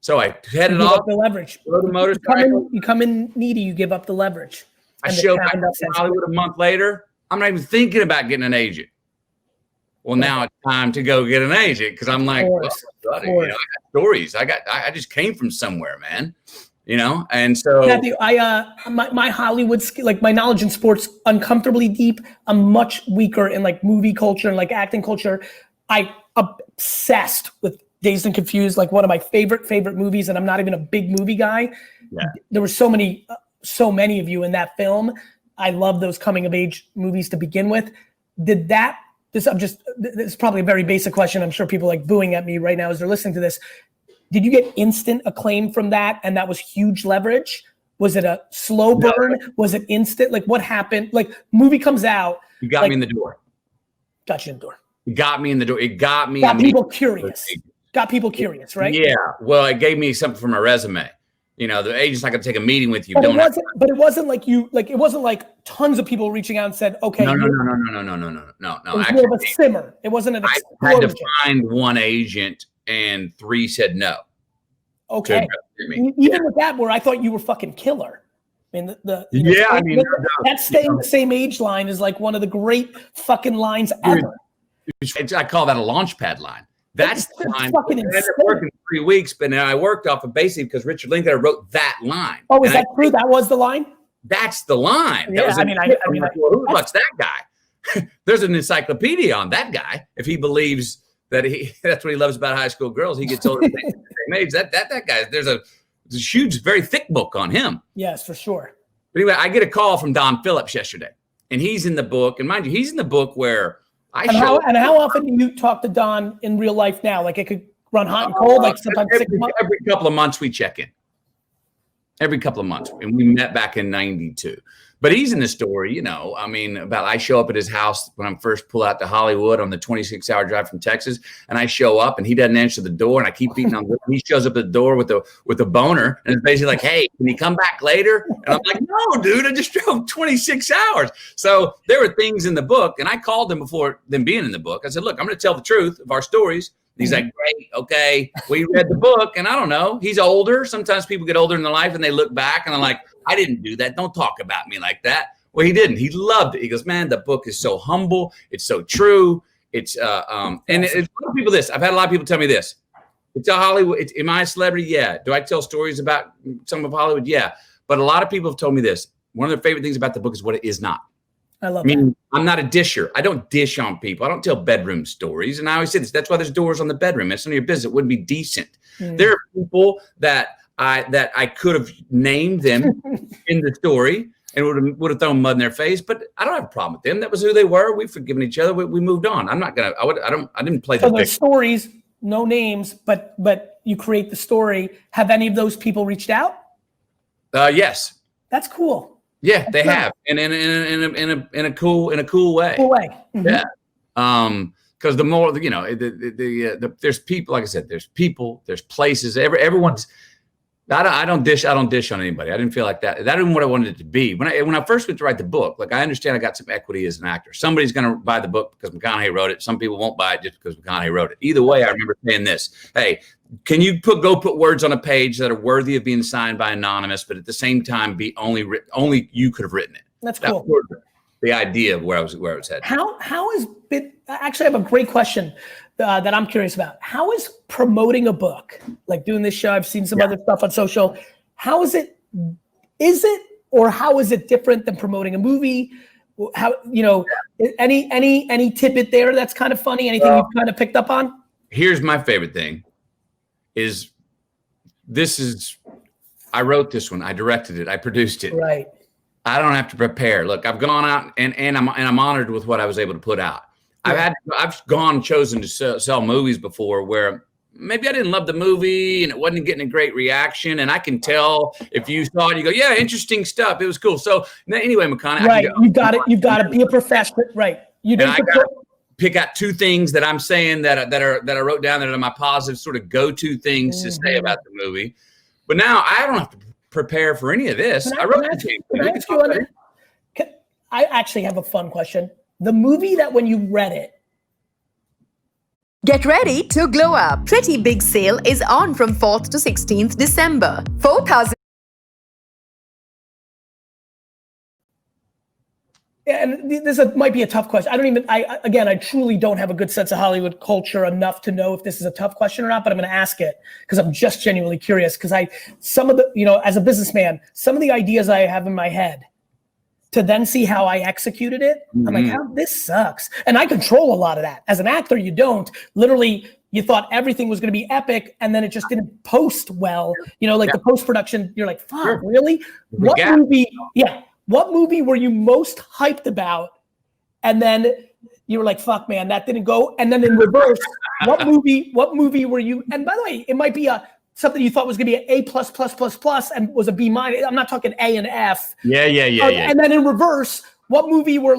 So I headed give off up the leverage. rode a motorcycle. You come in needy, you give up the leverage. I show back in Hollywood a month later. I'm not even thinking about getting an agent. Well, now it's time to go get an agent because I'm like, well, buddy, you know, I got stories. I just came from somewhere, man. You know, and so Matthew, my Hollywood like my knowledge in sports uncomfortably deep. I'm much weaker in like movie culture and like acting culture. I obsessed with Dazed and Confused, like one of my favorite movies, and I'm not even a big movie guy. Yeah. There were so many of you in that film. I love those coming of age movies to begin with. This is probably a very basic question. I'm sure people like booing at me right now as they're listening to this. Did you get instant acclaim from that? And that was huge leverage? Was it a slow burn? No. Was it instant? Like what happened? Like movie comes out. You got me in the door. Got you in the door. It got me in the door. It got me. Got people curious. Got people curious, right? Yeah. Well, it gave me something for my resume. You know, the agent's not going to take a meeting with you. But it wasn't like it wasn't like tons of people reaching out and said, okay. No. It was Actually, more of a simmer. It wasn't an explosion. I had to find one agent and 3 said no. Okay. Even with that, where I thought you were fucking killer. I mean, that staying the same age line is like one of the great fucking lines ever. I call that a launch pad line. That's the line. I ended up working 3 weeks, but now I worked off of basically because Richard Linklater wrote that line. Oh, is that true? That was the line? That's the line. Yeah, who what's that guy? There's an encyclopedia on that guy. If he believes that that's what he loves about high school girls, he gets older the same age. That guy, there's a huge, very thick book on him. Yes, for sure. But anyway, I get a call from Don Phillips yesterday, and he's in the book. And mind you, he's in the book where how often do you talk to Don in real life now? Like it could run hot and cold, like sometimes 6 months? Every couple of months we check in. Every couple of months. And we met back in 92. But he's in the story, you know, I mean, I show up at his house when I first pull out to Hollywood on the 26-hour drive from Texas, and I show up and he doesn't answer the door, and I keep beating on the door. He shows up at the door with a boner, and it's basically like, hey, can you come back later? And I'm like, no, dude, I just drove 26 hours. So there were things in the book, and I called him before them being in the book. I said, look, I'm going to tell the truth of our stories. He's like, great, okay. We read the book, and I don't know. He's older. Sometimes people get older in their life, and they look back, and they're like, I didn't do that. Don't talk about me like that. Well, he didn't. He loved it. He goes, man, the book is so humble. It's so true. It's it's a lot of people this. I've had a lot of people tell me this. It's a Hollywood. Am I a celebrity? Yeah. Do I tell stories about some of Hollywood? Yeah. But a lot of people have told me this. One of their favorite things about the book is what it is not. I love that. I'm not a disher. I don't dish on people. I don't tell bedroom stories. And I always say this. That's why there's doors on the bedroom. That's none of your business. It wouldn't be decent. There are people that I could have named them in the story and would have thrown mud in their face, but I don't have a problem with them. That was who they were. We've forgiven each other. We moved on. I'm not gonna. I didn't play the stories, no names, but you create the story. Have any of those people reached out? Yes. That's cool. Yeah, they have, and in a cool way. Cool way. Mm-hmm. Yeah. Because the more you know, there's people. Like I said, there's people. There's places. Everyone's. I don't dish on anybody. I didn't feel like that. That isn't what I wanted it to be. When I first went to write the book, like I understand I got some equity as an actor. Somebody's going to buy the book because McConaughey wrote it. Some people won't buy it just because McConaughey wrote it. Either way, I remember saying this: hey, can you go put words on a page that are worthy of being signed by anonymous, but at the same time be only you could have written it? That's cool. The idea of where I was headed. How has been? Actually, I have a great question that I'm curious about. How is promoting a book, like doing this show? I've seen some other stuff on social. How is it? Or how is it different than promoting a movie? How, you know, any tidbit there that's kind of funny? Anything you've kind of picked up on? Here's my favorite thing. I wrote this one. I directed it. I produced it. Right. I don't have to prepare. Look, I've gone out and I'm honored with what I was able to put out. Yeah. I've chosen to sell movies before where maybe I didn't love the movie and it wasn't getting a great reaction. And I can tell if you saw it, you go, yeah, interesting stuff. It was cool. So anyway, McConaughey. Right. You've got to be a professional. Right. You didn't pick out 2 things that I'm saying that I wrote down that are my positive sort of go-to things to say about the movie. But now I don't have to prepare for any of this. I actually have a fun question. The movie that when you read it, Get ready to glow up. Pretty Big Sale is on from 4th to 16th December. 4,000. And this might be a tough question. I truly don't have a good sense of Hollywood culture enough to know if this is a tough question or not, but I'm going to ask it because I'm just genuinely curious. Because as a businessman, some of the ideas I have in my head, to then see how I executed it, I'm like, this sucks. And I control a lot of that. As an actor, you don't. Literally, you thought everything was going to be epic, and then it just didn't post well. The post-production, you're like, fuck, really? What movie were you most hyped about? And then you were like, fuck, man, that didn't go. And then in reverse, what movie were you, and by the way, it might be something you thought was gonna be an A++++ and was a B-. I'm not talking A and F. Yeah. And then in reverse, what movie were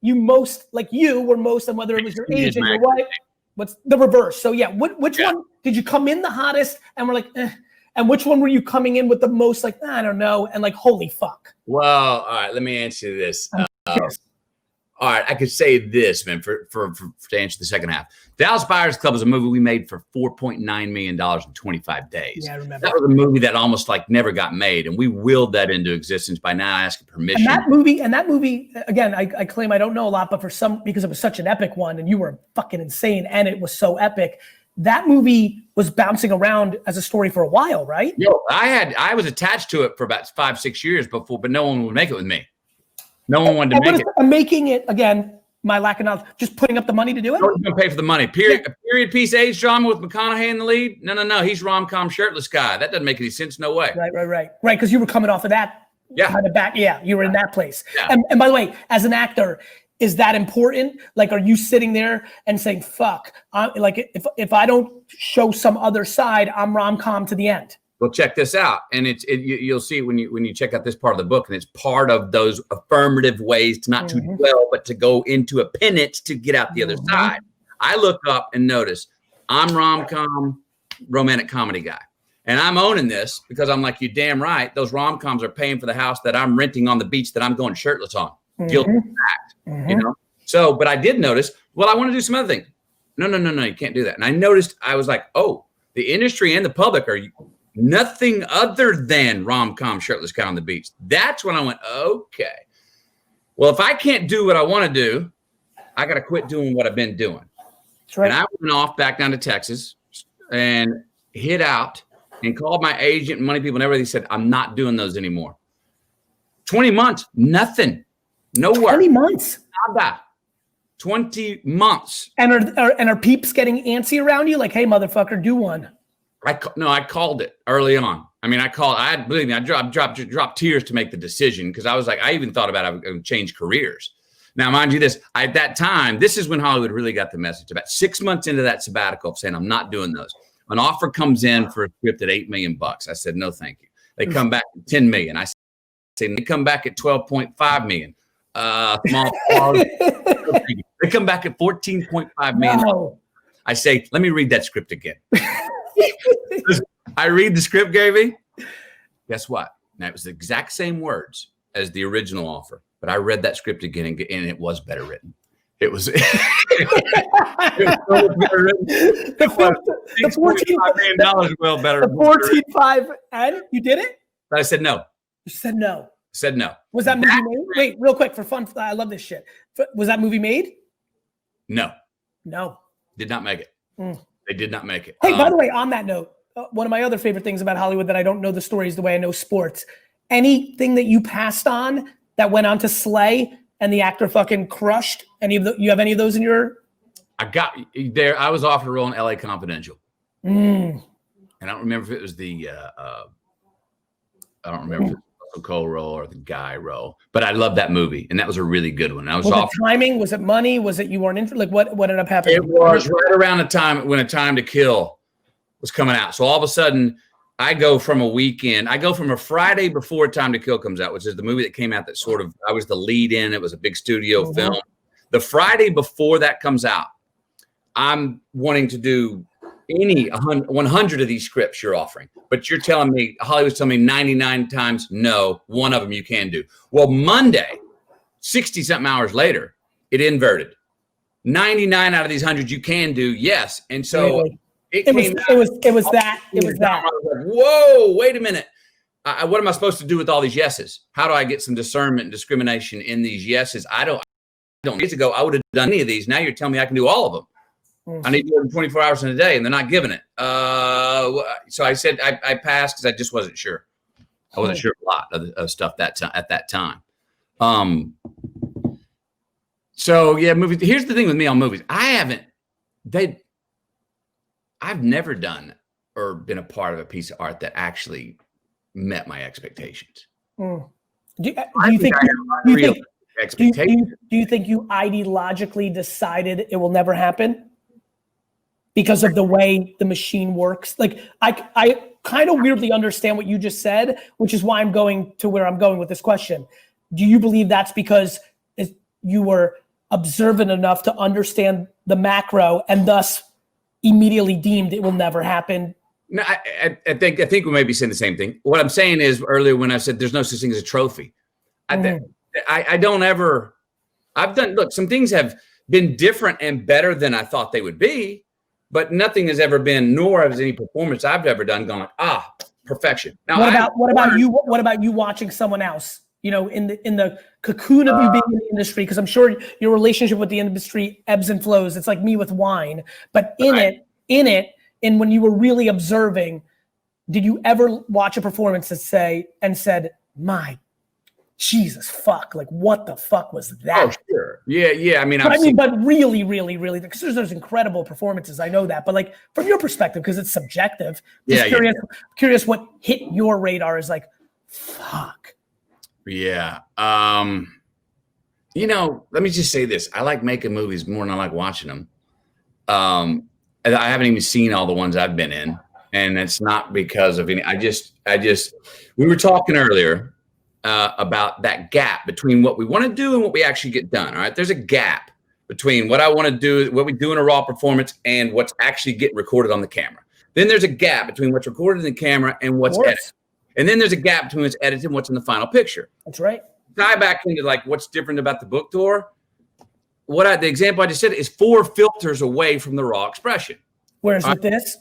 you were most, and whether it was your age and your wife, what's the reverse? So yeah, which one did you come in the hottest and were like, eh? And which one were you coming in with the most, I don't know, and holy fuck? Well, all right, let me answer this. All right, I could say this, man, to answer the second half. Dallas Buyers Club was a movie we made for $4.9 million in 25 days. Yeah, I remember. That was a movie that almost never got made, and we willed that into existence by now asking permission. And that movie, again, I claim I don't know a lot, but because it was such an epic one, and you were fucking insane, and it was so epic. That movie was bouncing around as a story for a while, right? Yo, I was attached to it for about 5-6 years before, but no one would make it with me. No one wanted to make it. I'm making it, again, my lack of knowledge, just putting up the money to do it? No one's going to pay for the money. Period. A period piece age drama with McConaughey in the lead? No. He's rom-com shirtless guy. That doesn't make any sense. No way. Right. Because you were coming off of that. Yeah. Kind of back. Yeah, you were in that place. Yeah. And by the way, as an actor, is that important? Are you sitting there and saying, fuck, if I don't show some other side, I'm rom-com to the end? Well, check this out, and you'll see when you check out this part of the book, and it's part of those affirmative ways to not to dwell, but to go into a penance to get out the other side. I look up and notice I'm rom-com, romantic comedy guy, and I'm owning this because I'm like, you damn right, those rom-coms are paying for the house that I'm renting on the beach that I'm going shirtless on. Guilty fact, So, but I did notice. Well, I want to do some other things. No, you can't do that. And I noticed. I was like, oh, the industry and the public are nothing other than rom-com shirtless guy on the beach. That's when I went, okay. Well, if I can't do what I want to do, I got to quit doing what I've been doing. That's right. And I went off back down to Texas and hit out and called my agent and money people and everybody. Said, I'm not doing those anymore. 20 months, nothing. No work. 20 months. Nada. 20 months. And are peeps getting antsy around you? Like, hey, motherfucker, do one. I called it early on. I mean, believe me, I dropped tears to make the decision because I was like, I even thought about I would change careers. Now, mind you this, at that time, this is when Hollywood really got the message. About 6 months into that sabbatical of saying, I'm not doing those. An offer comes in for a script at $8 million. I said, no, thank you. They come back at 10 million. I said, they come back at 12.5 million. They come back at 14.5 million. No. I say, let me read that script again. I read the script, GaryVee. Guess what? Now, it was the exact same words as the original offer, but I read that script again, and it was better written. It was, it was so better written. The $14.5 million well better. The 14.5, and you did it? But I said no. You said no. Said no. Was that movie made? Wait, real quick for fun. I love this shit. Was that movie made? No. Did not make it. They did not make it. Hey, by the way, on that note, one of my other favorite things about Hollywood that I don't know the stories the way I know sports. Anything that you passed on that went on to Slay and the actor fucking crushed? You have any of those in your? I was offered a role in LA Confidential. And I don't remember if it was the Russell Cole role or the Guy role, but I love that movie, and that was a really good one. Was it timing? Was it money? Was it you weren't into? Like what ended up happening? It was right around the time when A Time to Kill was coming out. So all of a sudden, I go from a Friday before Time to Kill comes out, which is the movie that came out that I was the lead in. It was a big studio film. The Friday before that comes out, I'm wanting to do 100 of these scripts you're offering, but you're telling me, Hollywood's telling me 99 times no, one of them you can do. Well, Monday, 60 something hours later, it inverted. 99 out of these 100 you can do, yes. And so Really? It was that. I was like, whoa, wait a minute. What am I supposed to do with all these yeses? How do I get some discernment and discrimination in these yeses? I don't years ago, I would have done any of these. Now you're telling me I can do all of them. I need more than 24 hours in a day, and they're not giving it. So I said I passed because I just wasn't sure. I wasn't sure a lot of stuff at that time. So yeah, movies. Here's the thing with me on movies. I've never done or been a part of a piece of art that actually met my expectations. Do you think you ideologically decided it will never happen because of the way the machine works? Like I kind of weirdly understand what you just said, which is why I'm going to where I'm going with this question. Do you believe that's because you were observant enough to understand the macro and thus immediately deemed it will never happen? No, I think we may be saying the same thing. What I'm saying is earlier when I said there's no such thing as a trophy, I don't ever. Look, some things have been different and better than I thought they would be, but nothing has ever been, nor has any performance I've ever done gone like, perfection. Now, what about you watching someone else? You know, in the cocoon of you being in the industry, because I'm sure your relationship with the industry ebbs and flows. It's like me with wine, but in it. And when you were really observing, did you ever watch a performance that said, my Jesus, fuck, like what the fuck was that? Oh, sure. Yeah. I mean, but really, really, really, because there's incredible performances. I know that, but like from your perspective, because it's subjective, curious what hit your radar is like, fuck. Yeah. You know, let me just say this. I like making movies more than I like watching them. I haven't even seen all the ones I've been in, and it's not because of any. We were talking earlier about that gap between what we want to do and what we actually get done. All right, there's a gap between what I want to do, what we do in a raw performance, and what's actually getting recorded on the camera. Then there's a gap between what's recorded in the camera and what's edited, and then there's a gap between what's edited and what's in the final picture. That's right. Tie back into like what's different about the book tour. The example I just said is 4 filters away from the raw expression. Whereas with this?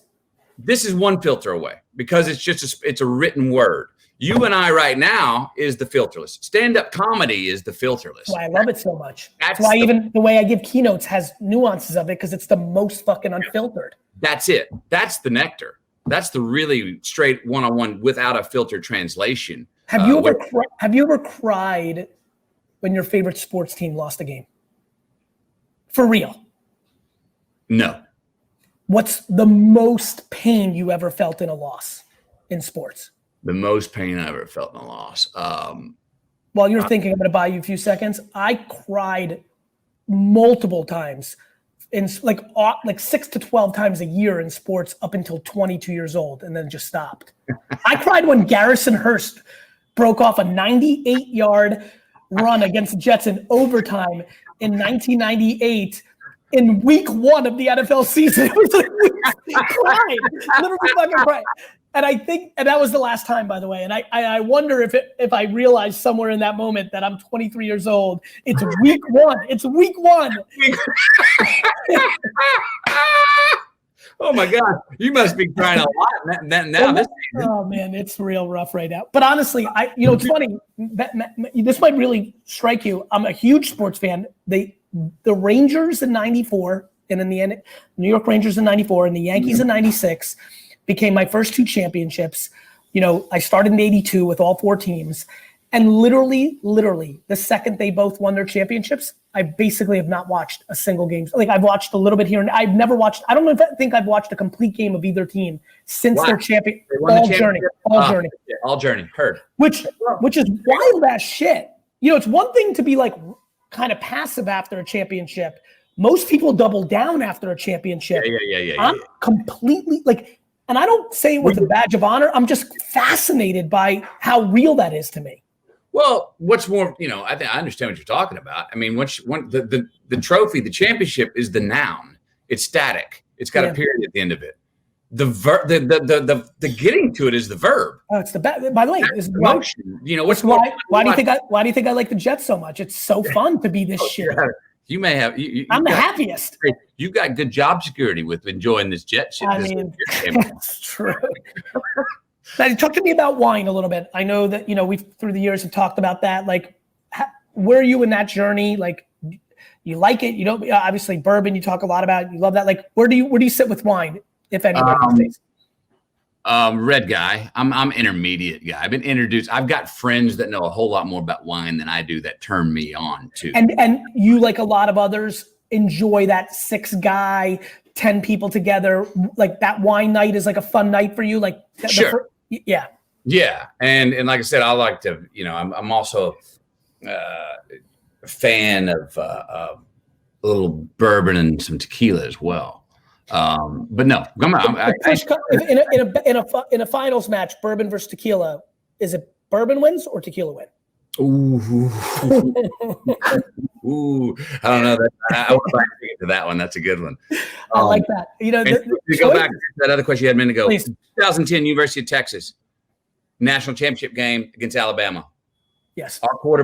This is 1 filter away because it's a written word. You and I right now is the filterless. Stand-up comedy is the filterless. That's why I love it so much. That's why even the way I give keynotes has nuances of it because it's the most fucking unfiltered. That's it. That's the nectar. That's the really straight one-on-one without a filtered translation. Have you ever cried when your favorite sports team lost a game? For real? No. What's the most pain you ever felt in a loss in sports? The most pain I ever felt in a loss. While you're thinking, I'm going to buy you a few seconds. I cried multiple times in like 6 to 12 times a year in sports up until 22 years old and then just stopped. I cried when Garrison Hurst broke off a 98-yard run against the Jets in overtime in 1998 in week 1 of the NFL season. It was like, cried, literally fucking cried. And I think, and that was the last time, by the way. And I wonder if I realized somewhere in that moment that I'm 23 years old. It's week 1. It's week 1. Oh my God, you must be crying a lot now. Oh man, it's real rough right now. But honestly, it's funny. This might really strike you. I'm a huge sports fan. The Rangers in '94, and in the end, New York Rangers in '94, and the Yankees in '96 became my first 2 championships. You know, I started in '82 with all 4 teams, and literally, the second they both won their championships, I basically have not watched a single game. Like I've watched a little bit here, and I've never watched. I don't know if I think I've watched a complete game of either team since their champion. All journey. Heard. Which is wild as shit. You know, it's one thing to be like kind of passive after a championship. Most people double down after a championship. Yeah. I'm completely like, and I don't say it with a badge of honor. I'm just fascinated by how real that is to me. Well, what's more, I think I understand what you're talking about. I mean, the trophy, the championship is the noun. It's static. It's got a period at the end of it. The getting to it is the verb. Oh, it's by the way, it's emotion. Why do you think I like the Jets so much? It's so fun to be this shit. You may have. I'm the happiest. You got good job security with enjoying this jet shit. I mean, that's true. Now, talk to me about wine a little bit. I know that, you know, we've through the years have talked about that. Like, where are you in that journey? Like, you like it? You don't, obviously bourbon, you talk a lot about, you love that. Like, where do you sit with wine, if anybody? Red guy. I'm intermediate guy. I've been introduced. I've got friends that know a whole lot more about wine than I do that turn me on to. And you, like a lot of others, enjoy that 6 guy, 10 people together. Like that wine night is like a fun night for you. Like sure. Yeah. Yeah. And like I said, I like to, you know, I'm also a fan of a little bourbon and some tequila as well. But no, in a finals match, bourbon versus tequila, is it bourbon wins or tequila win? Ooh, I don't know. I want to get to that one. That's a good one. I like that. You know, to go back to that other question you had a minute ago. Please. 2010, University of Texas national championship game against Alabama. Yes. Our quarterback